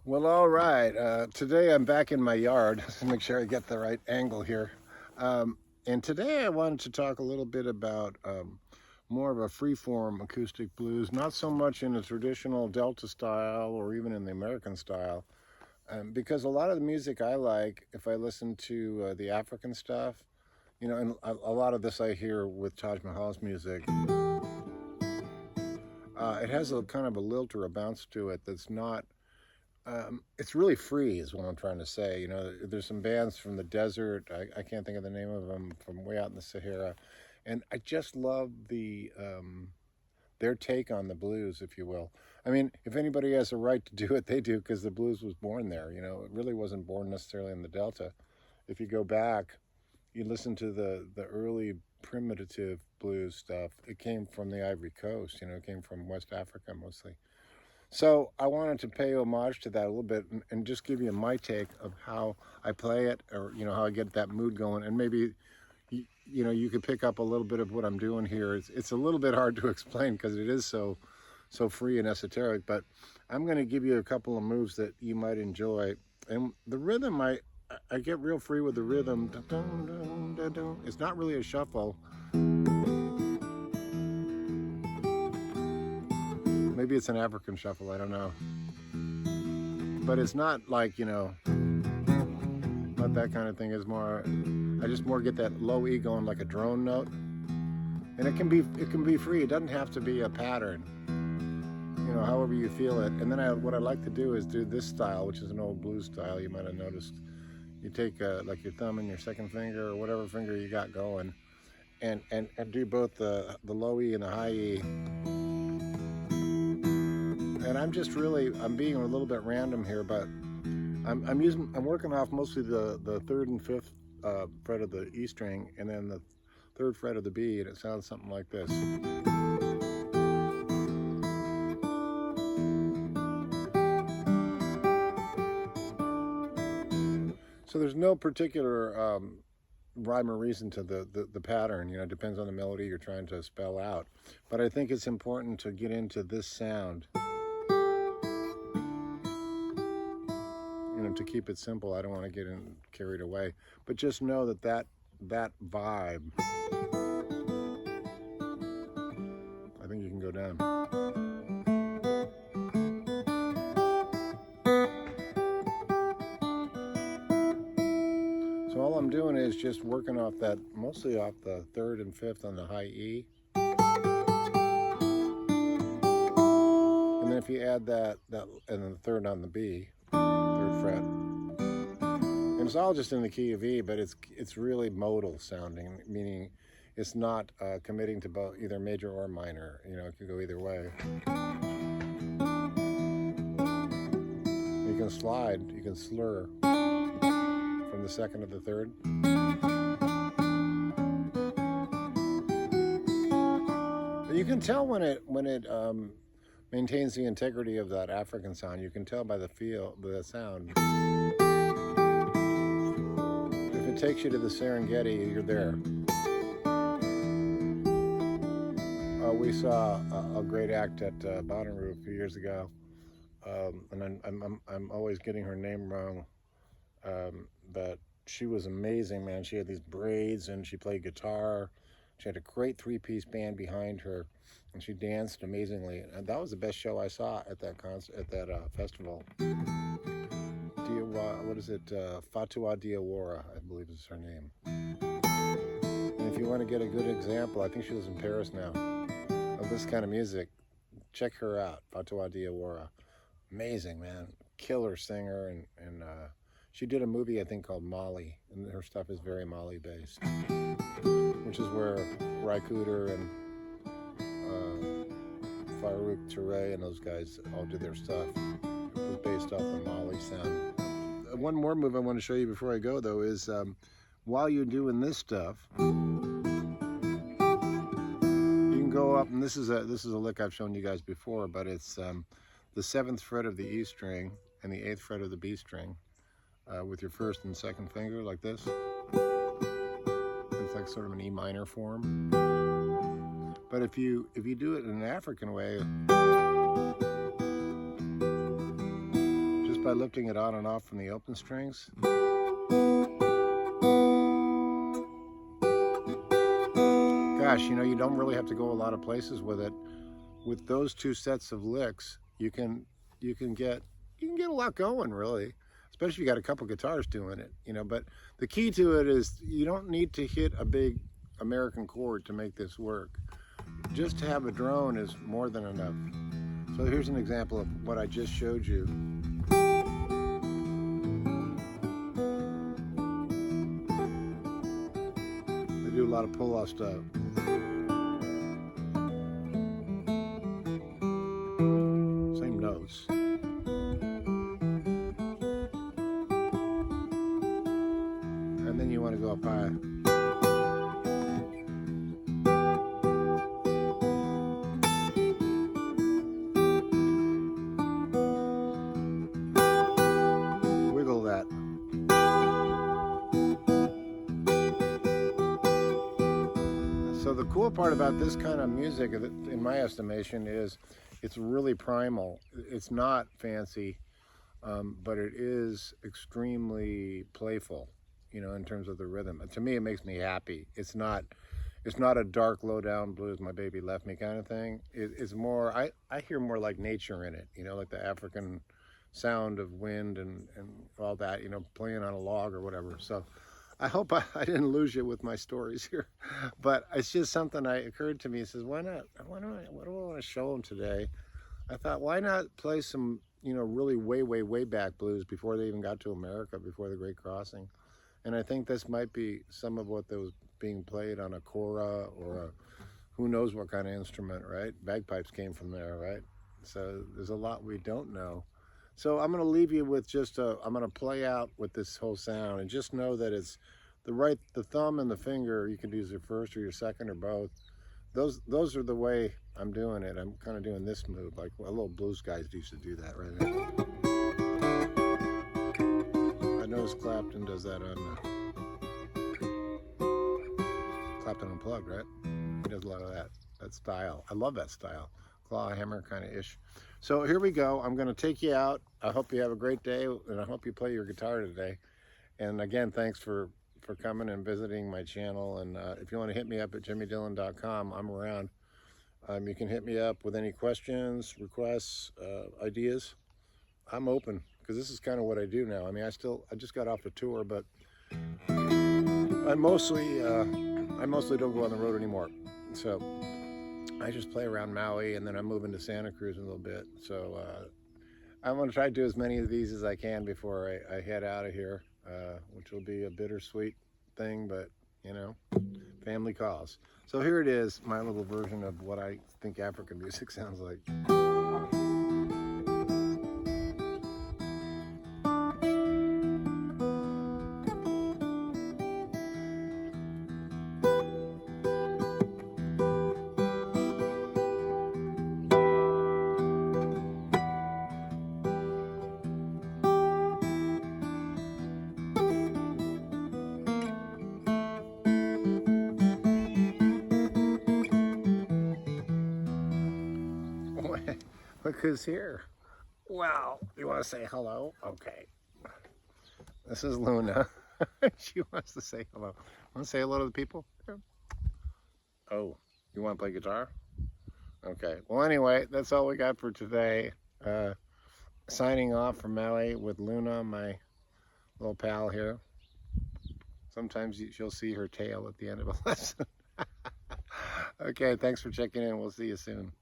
Well, all right. Today I'm back in my yard. Let's make sure I get the right angle here. And today I wanted to talk a little bit about more of a free-form acoustic blues, not so much in a traditional Delta style or even in the American style, because a lot of the music I like, if I listen to the African stuff, you know, and a lot of this I hear with Taj Mahal's music, it has a kind of a lilt or a bounce to it that's not. It's really free, is what I'm trying to say. You know, there's some bands from the desert. I can't think of the name of them, from way out in the Sahara, and I just love their take on the blues, if you will. I mean, if anybody has a right to do it, they do, because the blues was born there. You know, it really wasn't born necessarily in the Delta. If you go back, you listen to the early primitive blues stuff. It came from the Ivory Coast. You know, it came from West Africa mostly. So I wanted to pay homage to that a little bit and just give you my take of how I play it, or, you know, how I get that mood going. And maybe, you know, you could pick up a little bit of what I'm doing here. It's a little bit hard to explain because it is so free and esoteric, but I'm going to give you a couple of moves that you might enjoy. And the rhythm, I get real free with the rhythm. It's not really a shuffle. Maybe it's an African shuffle, I don't know. But it's not like, you know, not that kind of thing. It's more, I just more get that low E going like a drone note. And it can be free. It doesn't have to be a pattern. You know, however you feel it. And then what I like to do is do this style, which is an old blues style, you might have noticed. You take like your thumb and your second finger, or whatever finger you got going, and do both the low E and the high E. And I'm being a little bit random here, but I'm working off mostly the third and fifth fret of the E string, and then the third fret of the B, and it sounds something like this. So there's no particular rhyme or reason to the pattern. You know, it depends on the melody you're trying to spell out. But I think it's important to get into this sound. You know, to keep it simple. I don't want to get carried away, but just know that vibe. I think you can go down. So all I'm doing is just working off that, mostly off the third and fifth on the high E. And then if you add that and then the third on the B, third fret. And it's all just in the key of E, but it's really modal sounding, meaning it's not committing to both, either major or minor. You know, it could go either way. You can slide, you can slur from the second to the third. But you can tell when it maintains the integrity of that African sound. You can tell by the sound. If it takes you to the Serengeti, you're there. We saw a great act at Bonnaroo a few years ago, and I'm always getting her name wrong, but she was amazing, man. She had these braids and she played guitar. She had a great three-piece band behind her, and she danced amazingly. And that was the best show I saw at that festival. What is it? Fatoumata Diawara, I believe is her name. And if you want to get a good example, I think she lives in Paris now, of this kind of music, check her out, Fatoumata Diawara. Amazing, man. Killer singer, and she did a movie, I think, called Mali, and her stuff is very Mali-based, which is where Ry Cooder and Farouk Touré and those guys all did their stuff. It was based off the Mali sound. One more move I want to show you before I go, though, is while you're doing this stuff, you can go up, and this is a lick I've shown you guys before, but it's the 7th fret of the E string and the 8th fret of the B string with your first and second finger like this. It's like sort of an E minor form. But if you do it in an African way, just by lifting it on and off from the open strings. Gosh, you know, you don't really have to go a lot of places with it. With those two sets of licks, you can get a lot going, really, especially if you got a couple guitars doing it, you know. But the key to it is you don't need to hit a big American chord to make this work. Just to have a drone is more than enough. So here's an example of what I just showed you. They do a lot of pull-off stuff. Same notes. And then you want to go up high. Wiggle that. So the cool part about this kind of music, in my estimation, is it's really primal. It's not fancy, but it is extremely playful, you know, in terms of the rhythm. To me, it makes me happy. It's not a dark, low-down blues, my baby left me kind of thing. It's more, I hear more like nature in it, you know, like the African sound of wind and all that, you know, playing on a log or whatever. So I hope I didn't lose you with my stories here, but it's just something that occurred to me. It says, why not? What do I want to show them today? I thought, why not play some, you know, really way back blues before they even got to America, before the Great Crossing. And I think this might be some of what was being played on a kora or a, who knows what kind of instrument, right? Bagpipes came from there, right? So there's a lot we don't know. So I'm going to leave you with just I'm going to play out with this whole sound, and just know that it's the thumb and the finger, you can use your first or your second or both. Those are the way I'm doing it. I'm kind of doing this move, like a little blues guys used to do that right now. I noticed Clapton does that on Clapton Unplugged, right? He does a lot of that style. I love that style. Claw hammer kind of ish. So here we go. I'm going to take you out. I hope you have a great day, and I hope you play your guitar today. And again, thanks for coming and visiting my channel. And if you want to hit me up at jimmydillon.com, I'm around. You can hit me up with any questions, requests, ideas. I'm open, because this is kind of what I do now. I mean, I just got off a tour, but I mostly don't go on the road anymore. So I just play around Maui, and then I'm moving to Santa Cruz in a little bit. So I'm going to try to do as many of these as I can before I head out of here, which will be a bittersweet thing, but, you know, family calls. So here it is, my little version of what I think African music sounds like. Look who's here. Wow, you want to say hello? Okay. This is Luna. She wants to say hello. Want to say hello to the people? Yeah. Oh, you want to play guitar? Okay. Well, anyway, that's all we got for today. Signing off from Maui with Luna, my little pal here. Sometimes you'll see her tail at the end of a lesson. Okay, thanks for checking in. We'll see you soon.